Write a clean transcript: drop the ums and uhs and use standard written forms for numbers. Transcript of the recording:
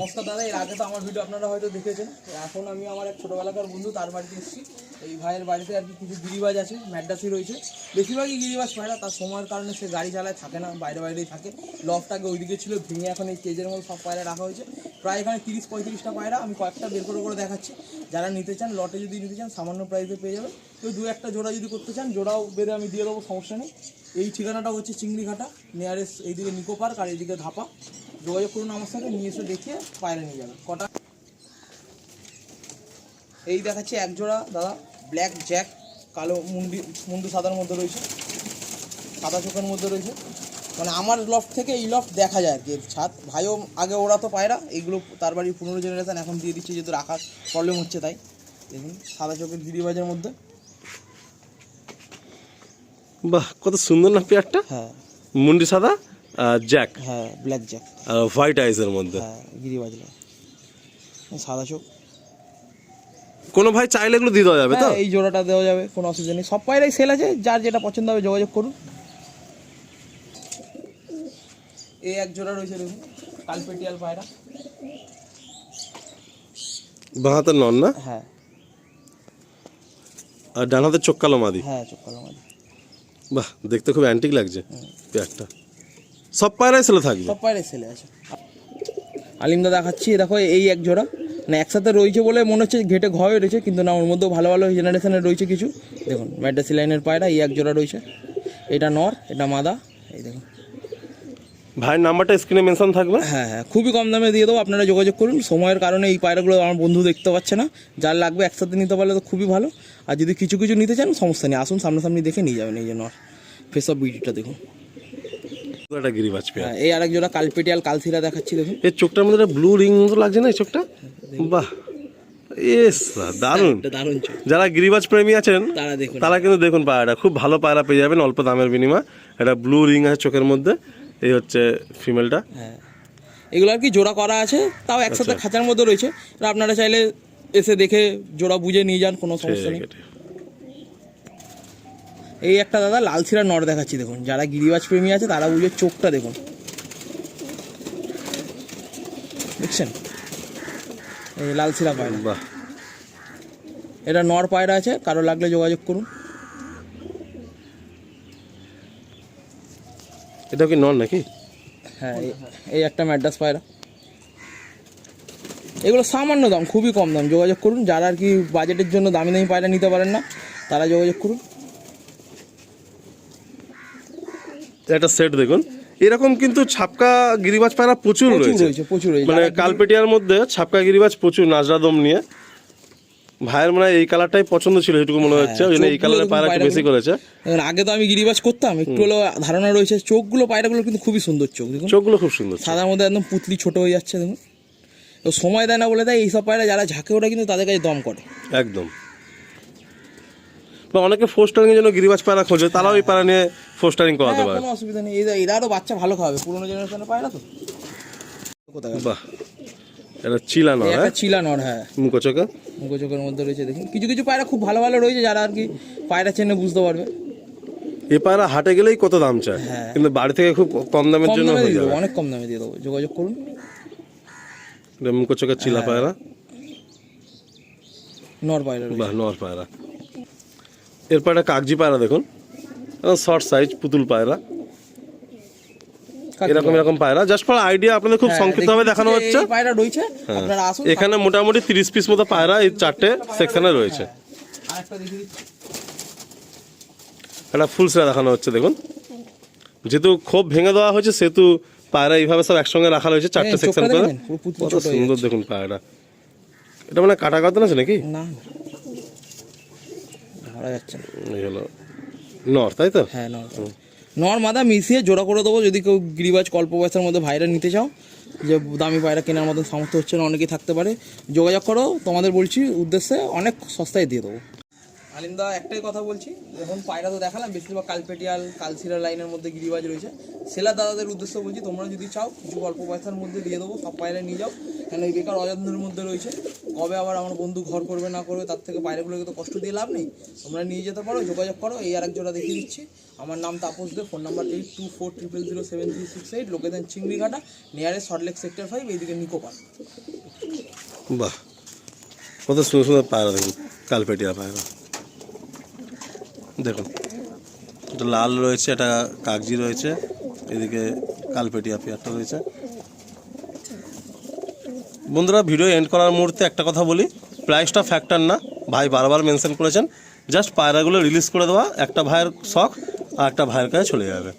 নমস্কার দাদা, এর আগে তো আমার ভিডিও আপনারা হয়তো দেখেছেন। এখন আমি আমার এক ছোটোবেলাকার বন্ধু তার বাড়িতে এসেছি। এই ভাইয়ের বাড়িতে আর কি কিছু গিরিবাজ আছে, ম্যাড্রাসি রয়েছে, বেশিরভাগই গিরিবাজ পায়রা। তার সময়ের কারণে সে গাড়ি চালায়, থাকে না, বাইরেই থাকে। লফটাকে ওইদিকে ছিল, ভেঙে এখন এই কেজের মধ্যে সব পায়রা রাখা হয়েছে। প্রায় এখানে 30-35টা পায়রা। আমি কয়েকটা বের করে দেখাচ্ছি। যারা নিতে চান, লটে যদি নিতে চান সামান্য প্রাইসে পেয়ে যাবেন। কেউ 2-1টা জোড়া যদি করতে চান, জোড়াও বেঁধে আমি দিয়ে দেবো, সমস্যা নেই। এই ঠিকানাটা হচ্ছে চিংড়িঘাটা, নিয়ারেস্ট এইদিকে নিকো পার্ক আর এইদিকে ধাপা। যোগাযোগ করুন আমার সাথে, নিয়ে এসে দেখিয়ে পায়রা নিয়ে যাবেন। কটা এই দেখাচ্ছি এক জোড়া দাদা, ব্ল্যাক জ্যাক, কালো মুন্ডু সাদার মধ্যে রয়েছে, সাদা চোখের মধ্যে রয়েছে। মানে আমার লফট থেকে এই লফট দেখা যায় আর কি, এর ছাদ। ভাইও আগে ওরা তো পায়রা, এইগুলো তার বাড়ির 15 জেনারেশন, এখন দিয়ে দিচ্ছে যেহেতু রাখার প্রবলেম হচ্ছে তাই। দেখুন সাদা চোখের গিরিবাজের মধ্যে। বাহ, কত সুন্দর না পেয়ারটা। হ্যাঁ, মুন্ডি সাদা, জ্যাক, হ্যাঁ ব্ল্যাক জ্যাক, হোয়াইট আইসের মধ্যে। হ্যাঁ গিরিবাজ সাদা চোখ। কোনো ভাই চাইলে এগুলো দিয়ে দেওয়া যাবে তো? এই জোড়াটা দেওয়া যাবে, কোনো অসুবিধা নেই। সব পায়রাই সেল আছে, যার যেটা পছন্দ হবে যোগাযোগ করুন। এই এক জোড়া রয়েছে দেখুন, কালপেটিয়াল পায়রা, বাঁ হাতের নন না? হ্যাঁ। আর ডান হাতের চোখ কালো মাদি। হ্যাঁ, চোখ কালো মাদি। বাহ, দেখতে খুব অ্যান্টিক লাগছে পেয়ারটা। সব পায়রাই সেলে থাকবে? সব পায়রাই সেলে আছে। আলিমদা দেখাচ্ছি, দেখো এই এক জোড়া, মানে একসাথে রয়েছে বলে মনে হচ্ছে ঘেটে ঘয়ে রয়েছে, কিন্তু না, ওর মধ্যেও ভালো ভালো জেনারেশনের রয়েছে কিছু। দেখুন ম্যাড্রাসি লাইনের পায়রা, এই এক জোড়া রয়েছে। এটা নর, এটা মাদা। এই দেখুন ভাইয়ের নাম্বারটা স্ক্রিনে মেনশন থাকবে। হ্যাঁ হ্যাঁ, খুবই কম দামে দিয়ে দেবো, আপনারা যোগাযোগ করুন। সময়ের কারণে এই পায়রাগুলো আমার বন্ধু দেখতে পাচ্ছে না, যার লাগবে একসাথে নিতে পারলে তো খুবই ভালো। আর যদি কিছু কিছু নিতে চান সমস্যা নেই, আসুন সামনাসামনি দেখে নিয়ে যাবেন। এই যে নর, ফেস অফ বিউটিটা দেখুন। একটা গিরিবাজ পেয়ার। এই আরেক জোড়া কালপেটিয়াল কালসিরা দেখাচ্ছি দেখুন। এই চোখটার মধ্যে একটা ব্লু রিং মতো লাগছে না এই চোখটা? বাহ, ইয়েস, দারুণ দারুণ চোখ। যারা গিরিবাজ প্রেমী আছেন তারা দেখুন, তারা কিন্তু দেখুন পায়রাটা খুব ভালো পায়রা পেয়ে যাবেন অল্প দামের বিনিময়ে। একটা ব্লু রিং আছে চোখের মধ্যে। এই হচ্ছে ফিমেলটা। হ্যাঁ, এগুলো আর কি জোড়া করা আছে, তাও একসাথে খাঁচার মধ্যে রয়েছে। আপনারা চাইলে এসে দেখে জোড়া বুঝে নিয়ে যান, কোনো সমস্যা নেই। এই একটা দাদা লালসিরা নর দেখাচ্ছি দেখুন, যারা গিরিবাজ প্রেমী আছে তারা বুঝে, চোখটা দেখুন, দেখছেন? এই লালসিরা পায়রা, বাহ, এটা নর পায়রা আছে, কারো লাগলে যোগাযোগ করুন। এটা কি নর নাকি? হ্যাঁ, এই একটা ম্যাড্রাস পায়রা। এগুলো সামান্য দাম, খুবই কম দাম, যোগাযোগ করুন। যারা আর কি বাজেটের জন্য দামি দামি পায়রা নিতে পারেন না, তারা যোগাযোগ করুন। একটা সেট দেখুন, এরকম কিন্তু ছাপকা গিরিবাজ পায়রা প্রচুর রয়েছে, প্রচুর রয়েছে। মানে কালপেটিয়ার মধ্যে ছাপকা গিরিবাজ প্রচুর, নাজরা দম নিয়ে। ভাইয়ের মনে হয় এই কালারটাই পছন্দ ছিল, এটুকু মনে হচ্ছে, ওই জন্য এই কালারের পায়রা একটু বেশি করেছে। আগে তো আমি গিরিবাজ করতাম, একটু হলো ধারণা রয়েছে। চোখগুলো, পায়রাগুলো কিন্তু খুবই সুন্দর চোখ দেখুন, চোখগুলো খুব সুন্দর, সাদার মধ্যে একদম পুতলি ছোট হয়ে যাচ্ছে দেখুন। তো সময় দেয় না বলে দেয়, এইসব পায়রা যারা ঝাঁকে ওটা কিন্তু তাদের কাছে দম করে একদম। বা অনেকে ফোস্টারিং এর জন্য গিরিবাজ পায়রা খোঁজে, তারাও এই পায়রা নিয়ে ফোস্টারিং করাতে পারে, কোনো অসুবিধা নেই। এরা আরও বাচ্চা ভালো খাবে, পুরোনো জেনারেশনের পায়রা তো। কোথায়? বাহ, এটা চিলা নর। একটা চিলা নর, হ্যাঁ, মুখোচোখা, মুখোচোখের মধ্যে রয়েছে দেখুন। কিছু কিছু পায়রা খুব ভালো ভালো রয়েছে, যারা আর কি পায়রা চেনে বুঝতে পারবে। এই পায়রা হাটে গেলেই কত দাম চায়, কিন্তু বাড়ি থেকে খুব কম দামের জন্য হয়ে যাবে। অনেক কম দামে দিয়ে দেবো, যোগাযোগ করুন। মুখোচোখা চিলা পায়রা, নর পায়রা। বাহ, নর পায়রা। এরপর একটা কাগজি পায়রা দেখুন, শর্ট সাইজ পুতুল পায়রা। এরকম পায়রা জাস্ট ফর আইডিয়া, আপনাদের খুব সংক্ষিপ্ত ভাবে দেখানো হচ্ছে। পায়রা রয়েছে, আপনারা আসুন। এখানে মোটামুটি 30 পিস মতো পায়রা এই 4টে সেকশনে রয়েছে। আরেকটা দেখিয়ে দিচ্ছি, একটা ফুল সেরা দেখানো হচ্ছে দেখুন। যেহেতু খোপ ভেঙে দেওয়া হয়েছে, সেহেতু পায়রা এইভাবে সব একসঙ্গে রাখা হয়েছে 4টে সেকশন করে। কত সুন্দর দেখুন পায়রা। এটা মানে কাটা কাটা আছে নাকি? না, ধরা যাচ্ছে না। এই হলো নর, তাই তো? হ্যাঁ, নর মাদা মিশিয়ে জোড়া করে দেবো। যদি কেউ গিরিবাজ অল্প পয়সার মধ্যে ভাইরা নিতে চাও, যে দামি পায়রা কেনার মতন সামর্থ্য হচ্ছে না, অনেকেই থাকতে পারে, যোগাযোগ করো। তোমাদের বলছি উদ্দেশ্যে অনেক সস্তায় দিয়ে দেবো। আলিমদা একটাই কথা বলছি, এখন পায়রা তো দেখালাম, বেশিরভাগ কালপেটিয়াল কালসিরা লাইনের মধ্যে গিরিবাজ রয়েছে। সেলার দাদাদের উদ্দেশ্য বলছি, তোমরা যদি চাও কিছু অল্প পয়সার মধ্যে দিয়ে দেবো, সব পায়রা নিয়ে যাও, কেন এই বেকার অযত্নের মধ্যে রয়েছে। কবে আবার আমার বন্ধু ঘর করবে না করবে, তার থেকে পায়রাগুলোকে তো কষ্ট দিয়ে লাভ নেই। তোমরা নিয়ে যেতে পারো, যোগাযোগ করো। এই আর এক জোড়া দেখিয়ে দিচ্ছি। আমার নাম Tapas Dey, phone number 8240007368, location Chingrighata, nearest Salt Lake sector 5, এইদিকে নিকো পার্ক। বাহ, কত সুন্দর সুন্দর পায়রা দেখুন, কালপেটিয়া পায়রা দেখুন। এটা লাল রয়েছে, এটা কাগজি রয়েছে, এদিকে কালপেটিয়া পেয়ারটা রয়েছে। বন্ধুরা, ভিডিও এন্ড করার মুহূর্তে একটা কথা বলি, প্রাইসটা ফ্যাক্টর না, ভাই বারবার মেনশন করেছেন। জাস্ট পায়রাগুলো রিলিজ করে দেওয়া, একটা ভাইয়ের শখ আর একটা ভাইয়ের কাছে চলে যাবে।